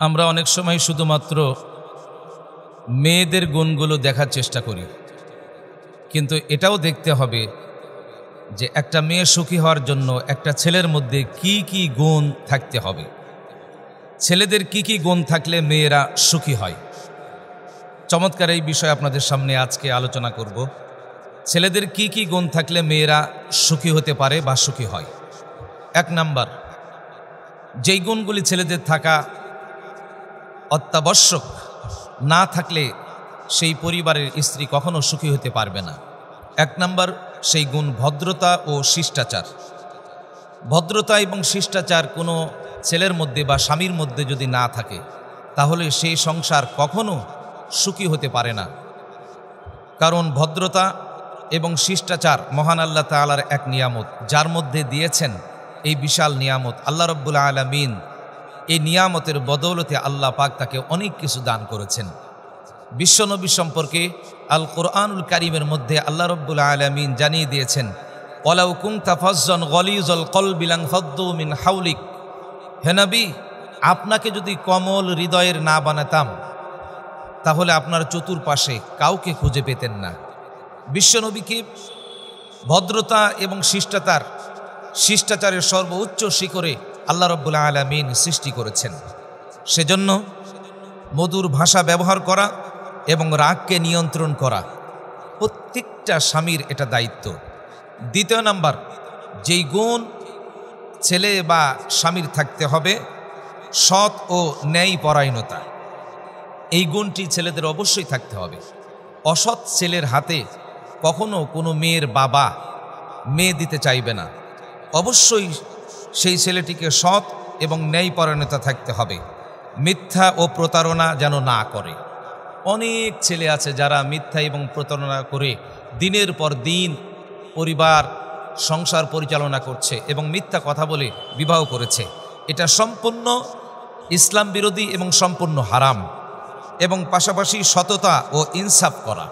আমরা অনেক সময় শুধুমাত্র মেয়েদের গুণগুলো দেখার চেষ্টা করি, কিন্তু এটাও দেখতে হবে যে একটা মেয়ে সুখী হওয়ার জন্য একটা ছেলের মধ্যে কি কি গুণ থাকতে হবে। ছেলেদের কি কি গুণ থাকলে মেয়েরা সুখী হয়, চমৎকার এই বিষয়ে আপনাদের সামনে আজকে আলোচনা করব। ছেলেদের কি কি গুণ থাকলে মেয়েরা সুখী হতে পারে বা সুখী হয়। 1 নাম্বার, যেই গুণগুলি ছেলেদের থাকা অত্যাবশ্যক, না থাকলে সেই পরিবারের স্ত্রী কখনো সুখী হতে পারবে না। 1 নাম্বার, সেই গুণ ভদ্রতা ও শিষ্টাচার। ভদ্রতা এবং শিষ্টাচার কোনো ছেলের মধ্যে বা স্বামীর মধ্যে যদি না থাকে, তাহলে সেই সংসার কখনো সুখী হতে পারে না। কারণ ভদ্রতা এবং শিষ্টাচার মহান আল্লাহ তাআলার এক নিয়ামত, যার মধ্যে দিয়েছেন এই বিশাল নিয়ামত। আল্লাহ রাব্বুল আলামিন এই নিয়ামতের বদৌলতে আল্লাহ পাক তাকে অনেক কিছু দান করেছেন। বিশ্বনবী সম্পর্কে আল কোরআনুল কারীমের মধ্যে আল্লাহ রাব্বুল আলামিন জানিয়ে দিয়েছেন, ওয়ালাউ কুনতা ফাজ্জান গলিজাল কলবি লানফাদ্দু মিন হাওলিক। হে নবী, আপনাকে যদি কোমল হৃদয়ের না বানাতাম, তাহলে আপনার চতুর্পাশে কাউকে খুঁজে পেতেন না। বিশ্বনবীকে ভদ্রতা এবং শিষ্টাচারের সর্বোচ্চ শিখরে আল্লাহ রাব্বুল আলামিন সৃষ্টি করেছেন। সেজন্য মধুর ভাষা ব্যবহার করা এবং রাগকে নিয়ন্ত্রণ করা প্রত্যেকটা স্বামীর এটা দায়িত্ব। 2 নাম্বার, যেই গুণ ছেলে বা স্বামীর থাকতে হবে, সৎ ও ন্যায়পরায়ণতা। এই গুণটি ছেলেদের অবশ্যই থাকতে হবে। অসৎ ছেলের হাতে কখনো কোনো মেয়ের বাবা মেয়ে দিতে চাইবে না। অবশ্যই সেই ছেলেটিকে সৎ এবং ন্যায়পরায়ণতা থাকতে হবে। মিথ্যা ও প্রতারণা যেন না করে। অনেক ছেলে আছে যারা মিথ্যা এবং প্রতারণা করে দিনের পর দিন পরিবার সংসার পরিচালনা করছে এবং মিথ্যা কথা বলে বিবাহ করেছে। এটা সম্পূর্ণ ইসলাম বিরোধী এবং সম্পূর্ণ হারাম। এবং পাশাপাশি সততা ও ইনসাফ করা,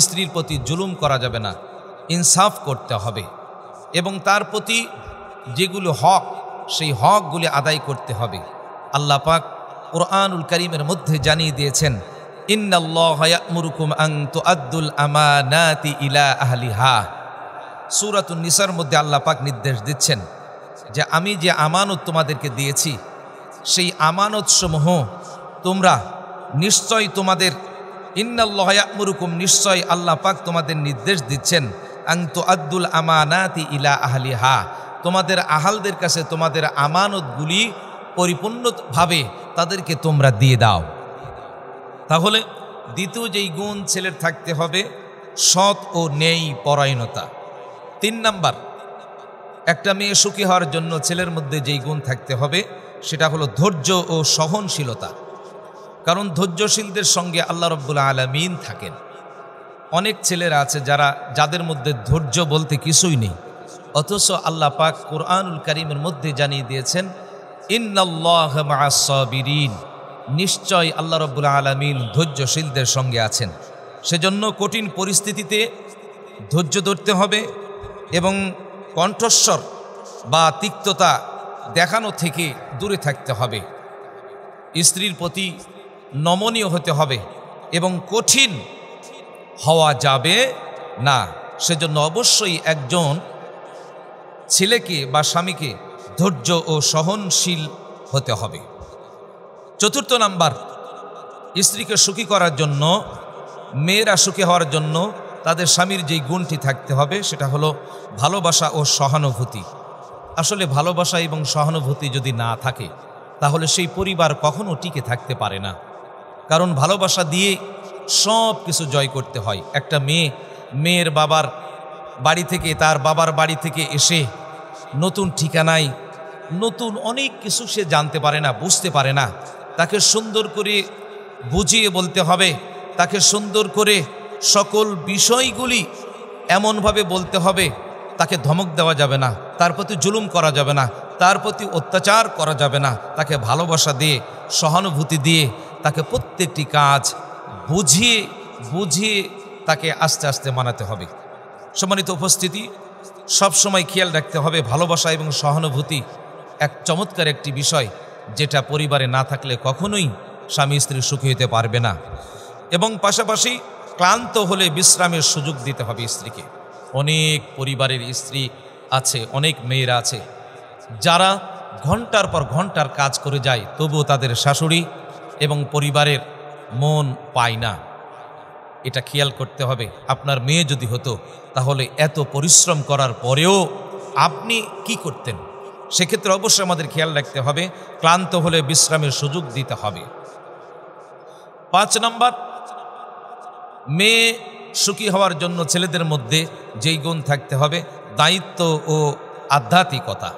স্ত্রীর প্রতি জুলুম করা যাবে না, ইনসাফ করতে হবে এবং তার প্রতি যেগুলো হক, সেই হকগুলি আদায় করতে হবে। আল্লাহ পাক কোরআনুল কারীমের মধ্যে জানিয়ে দিয়েছেন, ইন্নাল্লাহা ইয়া'মুরুকুম আন তুআদ্দুল আমানাতি ইলা আহলিহা। সূরাতুন নিসার মধ্যে আল্লাহ পাক নির্দেশ দিচ্ছেন যে আমি যে আমানত তোমাদেরকে দিয়েছি, সেই আমানত সমূহ তোমরা নিশ্চয় তোমাদের, ইন্নাল্লাহা ইয়া'মুরুকুম, নিশ্চয় আল্লাহ পাক তোমাদের নির্দেশ দিচ্ছেন, আন তুআদ্দুল আমানাতি ইলা আহলিহা, তোমাদের আহালদের কাছে তোমাদের আমানতগুলি পরিপূর্ণভাবে তাদেরকে তোমরা দিয়ে দাও। তাহলে দ্বিতীয় যেই গুণ ছেলের থাকতে হবে, সৎ ও ন্যায়পরায়ণতা। 3 নাম্বার, একটা মেয়ে সুখী হওয়ার জন্য ছেলের মধ্যে যেই গুণ থাকতে হবে, সেটা হলো ধৈর্য ও সহনশীলতা। কারণ ধৈর্যশীলদের সঙ্গে আল্লাহ রাব্বুল আলামিন থাকেন। অনেক ছেলেরা আছে যাদের মধ্যে ধৈর্য বলতে কিছুই নেই, অথচ আল্লাহ পাক কোরআনুল কারীমের মধ্যে জানিয়ে দিয়েছেন, ইন্নাল্লাহা মা'আস সাবিরিন, নিশ্চয় আল্লাহ রাব্বুল আলামিন ধৈর্যশীলদের সঙ্গে আছেন। সেজন্য কঠিন পরিস্থিতিতে ধৈর্য ধরতে হবে এবং কণ্ঠস্বর বা তিক্ততা দেখানো থেকে দূরে থাকতে হবে। স্ত্রীর প্রতি নমনীয় হতে হবে এবং কঠিন হওয়া যাবে না। সেজন্য অবশ্যই একজন ছেলেকে বা স্বামীকে ধৈর্য ও সহনশীল হতে হবে। 4 নাম্বার, স্ত্রীকে সুখী করার জন্য, মেয়েরা সুখী হওয়ার জন্য তাদের স্বামীর যেই গুণটি থাকতে হবে, সেটা হলো ভালোবাসা ও সহানুভূতি। আসলে ভালোবাসা এবং সহানুভূতি যদি না থাকে, তাহলে সেই পরিবার কখনো টিকে থাকতে পারে না। কারণ ভালোবাসা দিয়ে সব কিছু জয় করতে হয়। একটা মেয়ের বাবার বাড়ি থেকে, তার বাবার বাড়ি থেকে এসে নতুন ঠিকানায় নতুন অনেক কিছু সে জানতে পারে না, বুঝতে পারে না। তাকে সুন্দর করে বুঝিয়ে বলতে হবে, তাকে সুন্দর করে সকল বিষয়গুলি এমনভাবে বলতে হবে, তাকে ধমক দেওয়া যাবে না, তার প্রতি জুলুম করা যাবে না, তার প্রতি অত্যাচার করা যাবে না। তাকে ভালোবাসা দিয়ে, সহানুভূতি দিয়ে তাকে প্রত্যেকটি কাজ বুঝিয়ে তাকে আস্তে আস্তে মানাতে হবে। সম্মানিত উপস্থিতি, সব সময় খেয়াল রাখতে হবে ভালোবাসা এবং সহানুভূতি এক চমৎকার একটি বিষয়। যেটা পরিবারে না থাকলে কখনোই স্বামী স্ত্রী সুখী হতে পারবে না। এবং পাশাপাশি ক্লান্ত হলে বিশ্রামের সুযোগ দিতে হবে স্ত্রীকে। অনেক পরিবারের স্ত্রী আছে, অনেক মেয়েরা আছে যারা ঘন্টার পর ঘন্টার কাজ করে যায়, তবুও তাদের শাশুড়ি এবং পরিবারের মন পায় না। এটা খেয়াল করতে হবে। আপনার মেয়ে যদি হতো তাহলে এত পরিশ্রম করার পরেও আপনি কি করতেন? সেক্ষেত্রে অবশ্যই আমাদের খেয়াল রাখতে হবে, ক্লান্ত হলে বিশ্রামের সুযোগ দিতে হবে। 5 নম্বর, মেয়ে সুখী হওয়ার জন্য ছেলেদের মধ্যে যেই গুণ থাকতে হবে, দায়িত্ব ও আধ্যাত্মিকতা।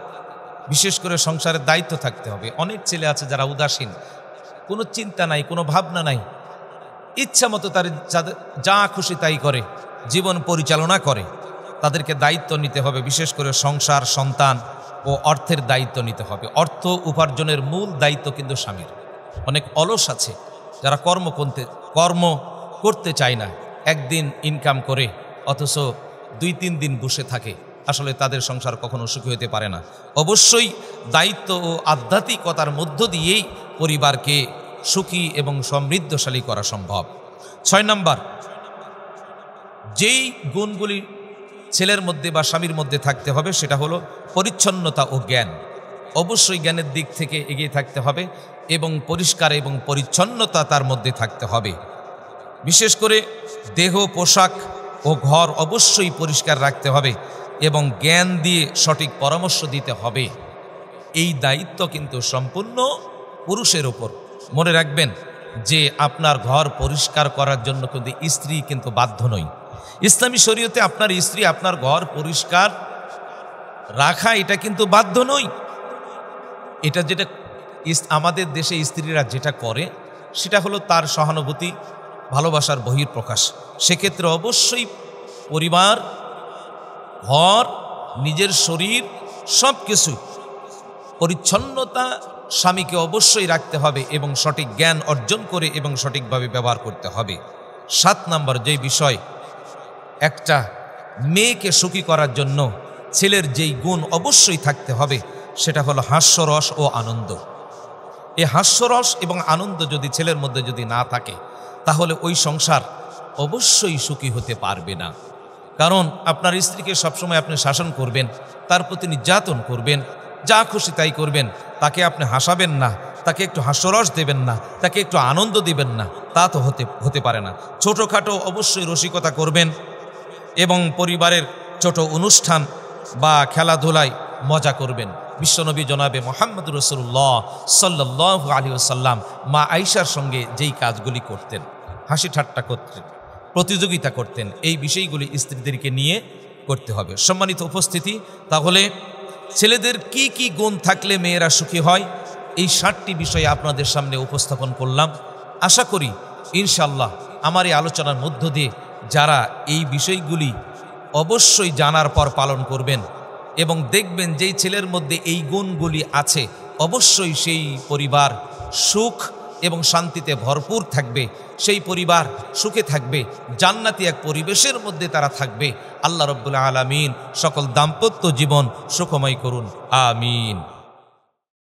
বিশেষ করে সংসারের দায়িত্ব থাকতে হবে। অনেক ছেলে আছে যারা উদাসীন, কোনো চিন্তা নাই, কোনো ভাবনা নাই, ইচ্ছা মতো তার যা খুশি তাই করে, জীবন পরিচালনা করে। তাদেরকে দায়িত্ব নিতে হবে, বিশেষ করে সংসার, সন্তান ও অর্থের দায়িত্ব নিতে হবে। অর্থ উপার্জনের মূল দায়িত্ব কিন্তু স্বামীর। অনেক অলস আছে যারা কর্ম করতে চায় না, একদিন ইনকাম করে অথচ 2-3 দিন বসে থাকে, আসলে তাদের সংসার কখনো সুখী হতে পারে না। অবশ্যই দায়িত্ব ও আধ্যাত্মিকতার মধ্য দিয়েই পরিবারকে সুখী এবং সমৃদ্ধশালী করা সম্ভব। 6 নম্বর, যেই গুণগুলি ছেলের মধ্যে বা স্বামীর মধ্যে থাকতে হবে সেটা হলো পরিচ্ছন্নতা ও জ্ঞান। অবশ্যই জ্ঞানের দিক থেকে এগিয়ে থাকতে হবে এবং পরিষ্কার এবং পরিচ্ছন্নতা তার মধ্যে থাকতে হবে। বিশেষ করে দেহ, পোশাক ও ঘর অবশ্যই পরিষ্কার রাখতে হবে এবং জ্ঞান দিয়ে সঠিক পরামর্শ দিতে হবে। এই দায়িত্ব কিন্তু সম্পূর্ণ পুরুষের ওপর। মনে রাখবেন যে আপনার ঘর পরিষ্কার করার জন্য কিন্তু স্ত্রী কিন্তু বাধ্য নয়। ইসলামী শরীয়তে আপনার স্ত্রী আপনার ঘর পরিষ্কার রাখা এটা কিন্তু বাধ্য নয়। এটা যেটা আমাদের দেশে স্ত্রীরা যেটা করে সেটা হলো তার সহানুভূতি, ভালোবাসার বহিঃপ্রকাশ। সেক্ষেত্রে অবশ্যই পরিবার, ঘর, নিজের শরীর সব কিছু পরিচ্ছন্নতা স্বামীকে অবশ্যই রাখতে হবে এবং সঠিক জ্ঞান অর্জন করে এবং সঠিকভাবে ব্যবহার করতে হবে। 7 নম্বর যেই বিষয়, একটা মেয়েকে সুখী করার জন্য ছেলের যেই গুণ অবশ্যই থাকতে হবে সেটা হলো হাস্যরস ও আনন্দ। এই হাস্যরস এবং আনন্দ যদি ছেলের মধ্যে যদি না থাকে তাহলে ওই সংসার অবশ্যই সুখী হতে পারবে না। কারণ আপনার স্ত্রীকে সবসময় আপনি শাসন করবেন, তার প্রতি নির্যাতন করবেন, যা খুশি তাই করবেন, তাকে আপনি হাসাবেন না, তাকে একটু হাস্যরস দেবেন না, তাকে একটু আনন্দ দিবেন না, তা তো হতে পারে না। ছোটোখাটো অবশ্যই রসিকতা করবেন এবং পরিবারের ছোট অনুষ্ঠান বা খেলাধুলায় মজা করবেন। বিশ্বনবী জনাবে মুহাম্মদ রাসূলুল্লাহ সাল্লাল্লাহু আলাইহি ওয়াসাল্লাম মা আয়েশার সঙ্গে যেই কাজগুলি করতেন, হাসি ঠাট্টা করতেন, প্রতিযোগিতা করতেন, এই বিষয়গুলি স্ত্রীদেরকে নিয়ে করতে হবে। সম্মানিত উপস্থিতি, তাহলে ছেলেদের কি কি গুণ থাকলে মেয়েরা সুখী হয়, এই 7টি বিষয় আপনাদের সামনে উপস্থাপন করলাম। আশা করি ইনশাআল্লাহ আমার এই আলোচনার মধ্য দিয়ে যারা এই বিষয়গুলি অবশ্যই জানার পর পালন করবেন এবং দেখবেন যেই ছেলের মধ্যে এই গুণগুলি আছে অবশ্যই সেই পরিবার সুখ এবং শান্তিতে ভরপুর থাকবে, সেই পরিবার সুখে থাকবে, জান্নাতি এক পরিবেশের মধ্যে তারা থাকবে। আল্লাহ রাব্বুল আলামিন সকল দাম্পত্য জীবন সুখময় করুন, আমিন।